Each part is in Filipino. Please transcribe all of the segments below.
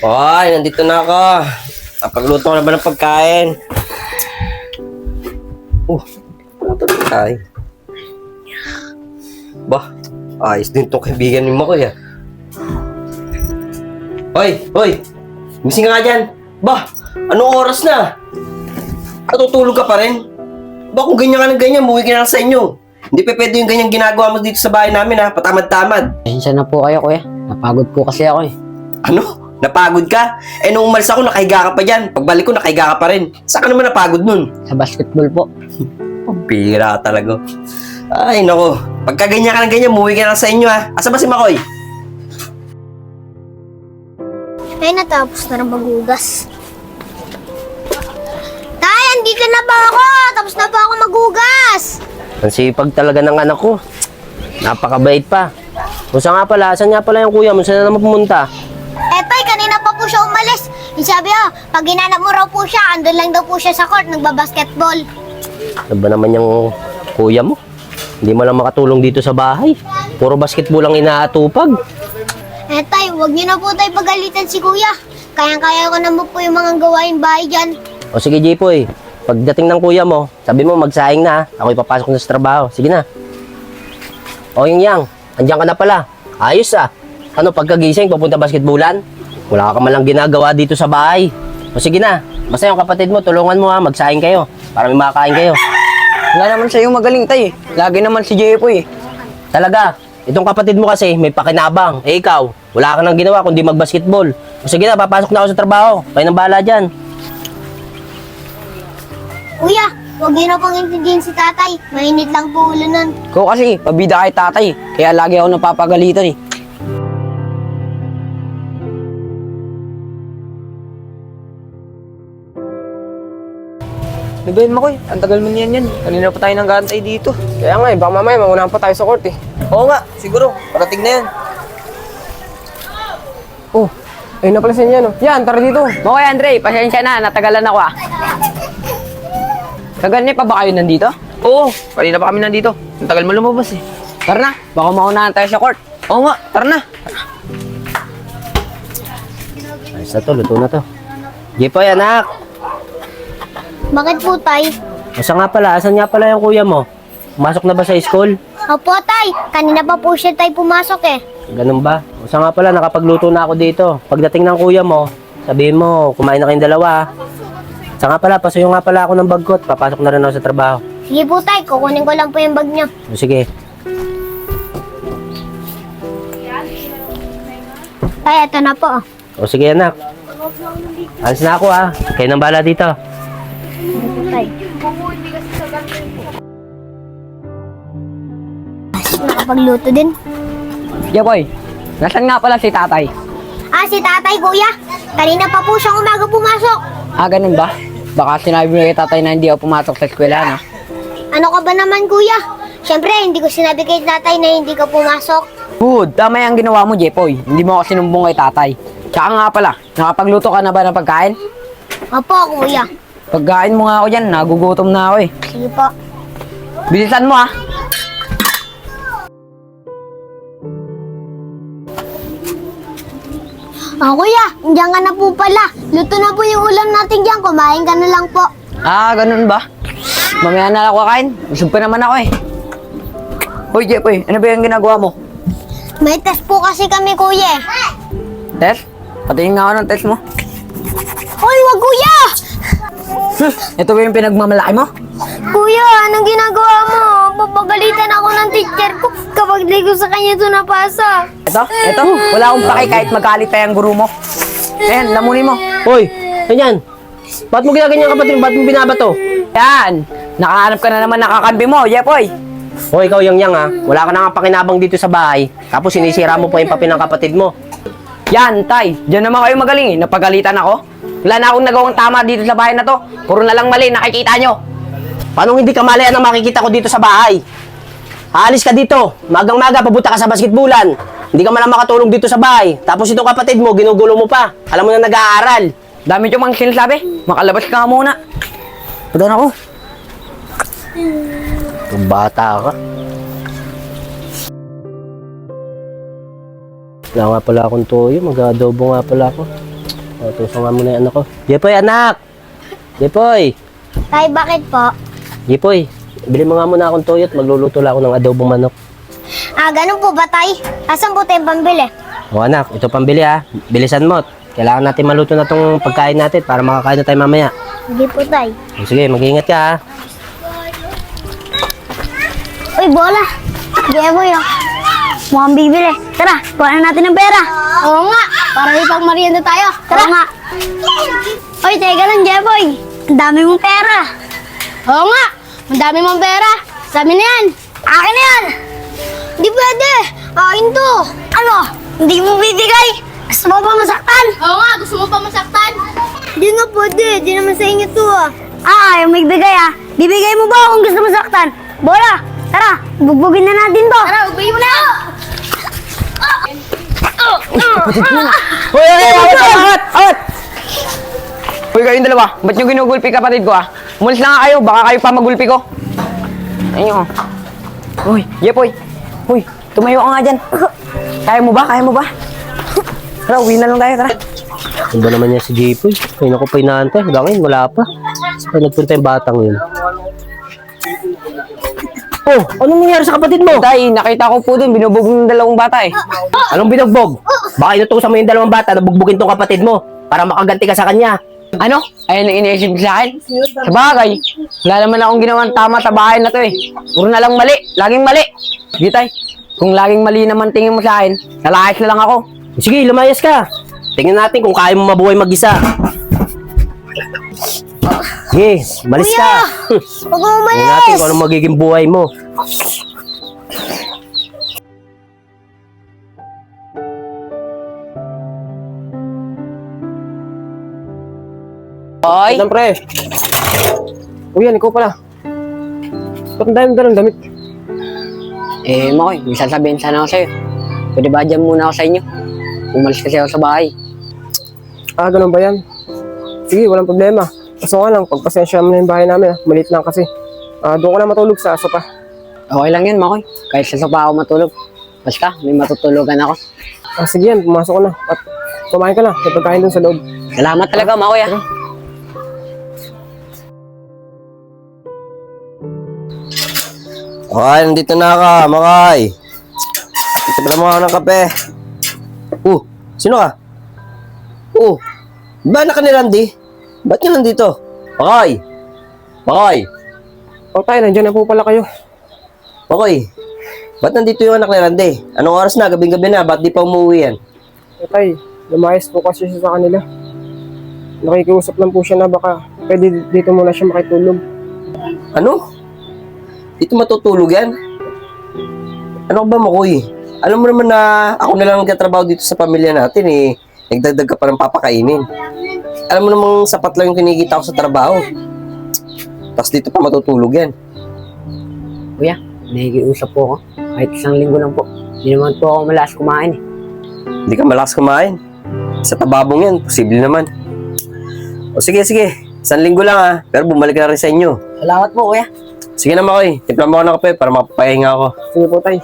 Hoy, nandito na ako. Napagluto ko na ba ng pagkain? Wala pa pagkain. Bah, ayos din itong kaibigan ni Makoy ah. Hoy! Gising ka nga dyan. Bah, anong oras na? Natutulog ka pa rin? Ba kung ganyan ka ng ganyan, buwi ka na lang sa inyo. Hindi pa pwede yung ganyan ginagawa mo dito sa bahay namin ha, patamad-tamad. Pasensya na po kayo, kuya. Napagod po kasi ako eh. Ano? Napagod ka? Eh nung umalis ako, nakahiga ka pa dyan. Pagbalik ko, nakahiga ka pa rin. Saan ka naman napagod nun? Sa basketball po. Pira talaga. Ay, nako. Pagka ganyan ka ng ganyan, buwi ka na lang sa inyo ha. Asa ba si Makoy? Ay, natapos na rin maghugas. Tay, andito na ba ako? Tapos na ba ako maghugas? Ang sipag talaga ng anak ko. Napakabait pa. Saan nga pala yung kuya mo? Saan na naman pumunta? Eh, Tay, kanina pa po siya umalis. Yung sabi pag ginanap mo raw po siya, andun lang daw po siya sa court, nagbabasketball. Ano ba naman yung kuya mo? Hindi mo lang makatulong dito sa bahay. Puro basketball ang inaatupag. Eh, Tay, huwag niyo na po tayo pagalitan si Kuya. Kayang-kaya ko naman po yung mga gawain bahay dyan. O sige, Jipoy. Pagdating ng kuya mo, sabi mo magsaing na. Ako ipapasok na sa trabaho. Sige na. O Yang, andyan ka na pala. Ayos ah. Ano, pagkagising, pupunta basketballan? Wala ka man lang ginagawa dito sa bahay. O sige na. Basta yung kapatid mo, tulungan mo ha. Magsaing kayo. Para may makakain kayo. Wala naman sa'yo magaling, tay. Lagi naman si Jepoy eh. Talaga. Itong kapatid mo kasi may pakinabang. Eh ikaw, wala ka nang ginawa kundi magbasketball. O sige na, papasok na ako sa trabaho. Kayo nang bahala dyan. Kuya, huwag niyo na pang intindihin si tatay. Mainit lang po ulo nun. Ko kasi, pabida kay tatay. Kaya lagi ako napapagalitan eh. Ano ba yun, Makoy? Ang tagal mo niyan yan. Kanina pa tayo nang gantay dito. Kaya nga eh, baka mamaya maunahan pa tayo sa court eh. Oo nga, siguro. Parating na yan. Oh, ayun na pala sa inyo no. Yan, tara dito. Okay, Andre, pasensya na. Natagalan ako ah. Kaganyan pa ba kayo nandito? Oo, kanina pa kami nandito. Ang tagal mo lumabas eh. Tara na, baka maunahan tayo sa court. Oo nga, tara na. Ayos na to, luto na to. Jipoy, anak. Bakit po, Tay? Asan nga pala yung kuya mo? Pumasok na ba sa school? Opo, Tay. Kanina pa po siya tayo pumasok eh. Ganun ba? Nga pala, nakapagluto na ako dito. Pagdating ng kuya mo, sabihin mo, kumain na kayong dalawa. Nga pala, pasuyo nga pala ako ng bagkot. Papasok na rin ako sa trabaho. Sige po, Tay. Kukunin ko lang po yung bag niyo. O, sige. Tay, eto na po. O sige anak. Alis na ako ha. Kayo nang bahala dito. Tay. Nakapagluto din. Jepoy, nasan nga pala si tatay? Si tatay, kuya. Kanina pa po siyang umaga pumasok. Ah, ganun ba? Baka sinabi mo kay tatay na hindi ako pumasok sa eskwela no? Ano ka ba naman, kuya? Siyempre, hindi ko sinabi kay tatay na hindi ka pumasok. Good, tama yung ginawa mo, Jepoy. Hindi mo ako sinumbong kay tatay. Tsaka nga pala, nakapagluto ka na ba ng pagkain? Opo, kuya. Pagkain mo nga ako dyan, nagugutom na ako eh. Sige po. Bilisan mo ah. Kuya, nandiyan ka na po pala. Luto na po yung ulam natin dyan. Kumain ka na lang po. Ah, ganun ba? Mamaya na lang ako kakain. Busog pa naman ako eh. Hoy, Jepoy, ano ba yung ginagawa mo? May test po kasi kami, kuya. Test? Patingin nga ako ng test mo. Hoy, wag kuya! Ito ba yung pinagmamalaki mo? Kuya, anong ginagawa mo? Papagalitan ako ng teacher ko kapag di ko sa kanya ito napasa. Ito, wala akong pake kahit magalit tayo ang guru mo. Ayan, lamunin mo. Hoy, ganyan. Ba't mo ginaganyan kapatid? Ba't mo binabato? Yan, nakahanap ka na naman nakakambi mo, Jepoy. Hoy, ikaw Yang ha. Wala ka na nga pakinabang dito sa bahay. Tapos sinisira mo pa yung papi ng kapatid mo. Yan, tay, dyan naman kayo magaling eh. Napagalitan ako. Wala na akong nagawang tama dito sa bahay na to. Puro na lang mali, nakikita nyo. Paano hindi ka mali ang makikita ko dito sa bahay? Aalis ka dito. Magang-maga, papunta ka sa basketballan. Hindi ka man lang makatulong dito sa bahay. Tapos itong kapatid mo, ginugulo mo pa. Alam mo na nag-aaral. Dami nyo mang sinasabi. Makalabas ka nga muna. Pagdaan ako. Bata ka. Wala nga pala akong toyo. Mag-adobo nga pala ako. Tuso nga muna yung anak ko. Jepoy, anak! Jepoy! Tay, bakit po? Jepoy, bili mo nga muna akong toyo at magluluto lang ako ng adobong manok. Ganun po ba, tay? Asan po tayong pambili? O anak, ito pambili ha. Bilisan mo. Kailangan natin maluto na tong pagkain natin para makakain na tayo mamaya. Hindi po, tay. O, sige, mag-iingat ka ha. Uy, bola. Jeboy, oh. Mukhang bibili. Tara, kuha na natin ng pera. Oo nga, para may pang-merienda tayo. Tara. Oo nga. Uy, teka lang, Jeboy. Ang dami mong pera. Oo nga, ang dami mong pera. Sabi na yan. Akin na yan. Hindi pwede. Akin to. Ano? Hindi mo bibigay? Gusto mo pa masaktan? Oo nga, gusto mo pa masaktan? Hindi nga pwede. Hindi naman sa inyo to ah. Ayaw mo ibigay ah. Bibigay mo ba kung gusto masaktan? Bola, tara. Bugbugin na natin to. Tara, bugbugin mo na. Hoy, awat! Awat! Hoy, kayong dalawa, ba't nyo ginugulpi kapatid ko Umalis lang nga kayo, baka kayo pa magulpi ko. Ayun Hoy, Jepoy. Hoy, tumayo ka nga dyan. Kaya mo ba? Kaya mo ba? Tara, uwi na lang tayo, tara. Ano ba naman yan si Jepoy? Ay, naku pa inaantay. Hanggang ngayon, wala pa. Ay, nagpunta yung batang yun. Oh, anong nangyari sa kapatid mo? Tay, nakita ko po doon, binubog ng dalawang bata Anong binugbog? Baka inutusan mo yung dalawang bata na bugbugin tong kapatid mo para makaganti ka sa kanya. Ano? Ayun ang iniisip sa akin. Sa bagay, wala naman akong ginawang tama sa bahay na to Puro na lang mali, laging mali. Sige tay, kung laging mali naman tingin mo sa akin, nalayas na lang ako. Sige, lumayas ka. Tingnan natin kung kaya mo mabuhay mag-isa. Sige, malis ka. Huwag mo Tingnan natin umalis. kung anong magiging buhay mo. Hoy! Yan, pre. Uy, yan, ikaw pala. Ba't ang dami dalang damit? Makoy, may sasabihin sana ako sa'yo. Pwede ba dyan muna ako sa inyo? Umalis kasi ako sa bahay. Ganun ba yan? Sige, walang problema. Kaso nga lang, pagpasensya mo na yung bahay namin. Maliit lang kasi. Doon ko na matulog sa sopa. Okay lang yun, Makoy. Kahit sa sopa ako matulog. Basta, may matutulogan ako. Sige yan, pumasok ko na. At kumain ka na. May pagkain dun sa loob. Salamat talaga, Makoy Okay, nandito na ka, Makay. Ito pala mo ako ng kape. Sino ka? Ba anak ka ni Randy? Ba't ka nandito? Makay! Makay! Tay, nandiyan na po pala kayo. Makay! Ba't nandito yung anak ni Randy? Anong oras na? Gabing-gabi na. Ba't di pa umuwi yan? Tay, lumayas po kasi siya sa kanila. Nakikiusap lang po siya na baka pwede dito muna siya makitulog. Ano? Dito matutulog yan? Ano ba, Makoy? Alam mo naman na ako na lang nagtatrabaho dito sa pamilya natin Nagdagdag ka pa ng papakainin. Alam mo namang sapat lang yung kinikita ko sa trabaho. Tapos dito pa matutulog yan. Kuya, nakikiusap po ako. Kahit isang linggo lang po. Hindi naman po ako malakas kumain Hindi ka malakas kumain. Sa tababong yan, posible naman. O sige. Isang linggo lang pero bumalik na rin sa inyo. Salamat po, kuya. Sige na, Makoy. Timpla mo ako ng kape para mapapahinga ako. Sige po, tay.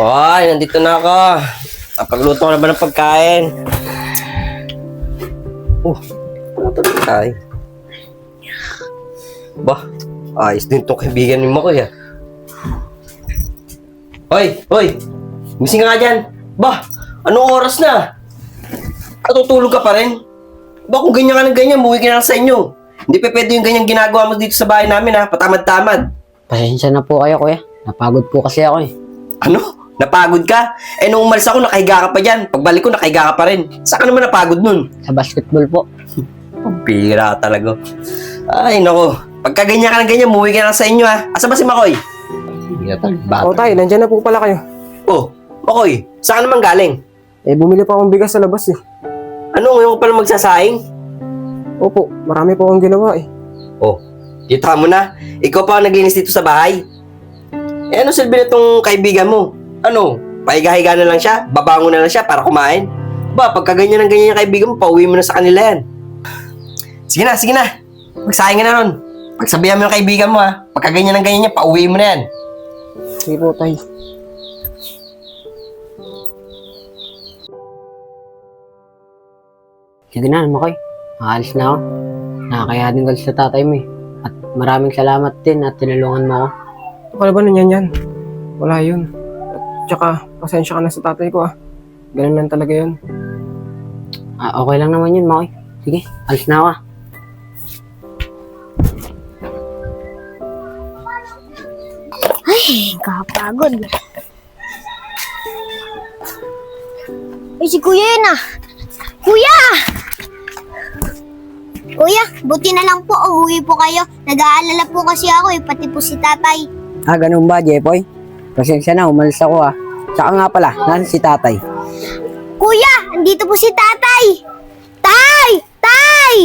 Hoy, nandito na ako. Napagluto ko na ba ng pagkain? Ano ito tayo? Ayos din itong kaibigan ni Makoy Hoy! Gising ka nga dyan. Anong oras na? Natutulog ka pa rin? Kung ganyan ka ng ganyan, muwi ka na lang sa inyo. Hindi pa pwede yung ganyan ginagawa mo dito sa bahay namin patamad-tamad. Pasensya na po kayo, kuya. Napagod po kasi ako Ano? Napagod ka? Nung umalis ako, nakahiga ka pa dyan. Pagbalik ko, nakahiga ka pa rin. Saan ka naman napagod nun? Sa basketball po. Pira talaga. Ay, nako. Pagka ganyan ka ng ganyan, muwi ka na lang sa inyo Asa ba si Makoy? Pira talaga. Tay, nandiyan na po pala kayo. Makoy, saan ka naman galing? Bumili pa akong bigas sa labas Ano, ngayon ko pala magsasaing? Opo, marami po akong ginawa Kita mo na. Ikaw pa ang naglinis dito sa bahay. Ano silbi na itong kaibigan mo? Ano, pahiga-higa na lang siya? Babango na lang siya para kumain? Pagka ganyan yung kaibigan mo, pauwi mo na sa kanila yan. Sige na. Magsaing ka na ron. Pagsabihan mo yung kaibigan mo Pagka ganyan niya, pauwi mo na yan. Sige po, tay. Sige na, Makoy. Makaalis na ako. Nakakaya din kasi sa tatay mo eh. At maraming salamat din at tinulungan mo ako. Wala ba na yan? Wala yun. At tsaka, pasensya ka na sa tatay ko ah. Ganun lang talaga yun. Okay lang naman yun, Makoy. Sige, alis na ako ah. Ay, kapagod. Ay, si Kuya yun ah. Kuya! Kuya, buti na lang po umuwi po kayo. Nag-aalala po kasi ako eh, pati po si tatay. Ganun ba, Jepoy? Pasensya na, umalis ako ah. Tsaka nga pala, nasan si tatay? Kuya, andito po si tatay! Tay! Tay!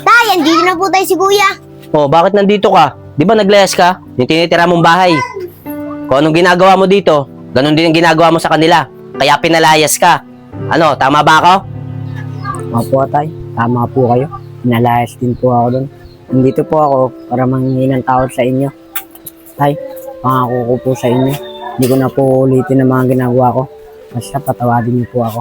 Tay, andito na po tayo si Kuya. Oh, bakit nandito ka? Di ba naglayas ka? Yung tinitira mong bahay. Kung anong ginagawa mo dito, ganun din ang ginagawa mo sa kanila. Kaya pinalayas ka. Ano, tama ba ako? Opo, tay. Tama po kayo. Pinalayas din po ako doon. Nandito po ako para manghingi ng tawad sa inyo. Tay, pangako ko po sa inyo. Hindi ko na po ulitin ang mga ginagawa ko. Basta patawadin niyo po ako.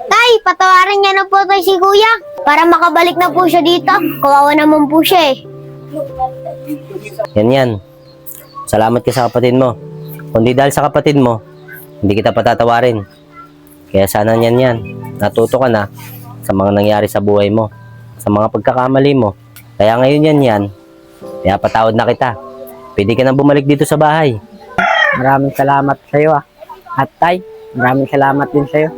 Tay, patawarin niya na po tayo si Kuya. Para makabalik na po siya dito. Kawawa naman po siya eh. Yan. Salamat ka sa kapatid mo. Kundi dahil sa kapatid mo, hindi kita patatawarin. Kaya sana yan. Natuto ka na sa mga nangyari sa buhay mo. Sa mga pagkakamali mo. Kaya ngayon yan. Kaya patawad na kita. Pwede ka na bumalik dito sa bahay. Maraming salamat sa iyo ah. At tay, maraming salamat din sa iyo.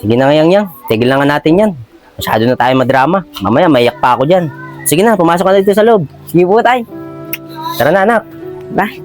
Sige na yang. Tigil na nga natin yan. Masyado na tayo madrama. Mamaya maiyak pa ako dyan. Sige na, pumasok ka na dito sa loob. Sige po tay. Tara na anak. Bye.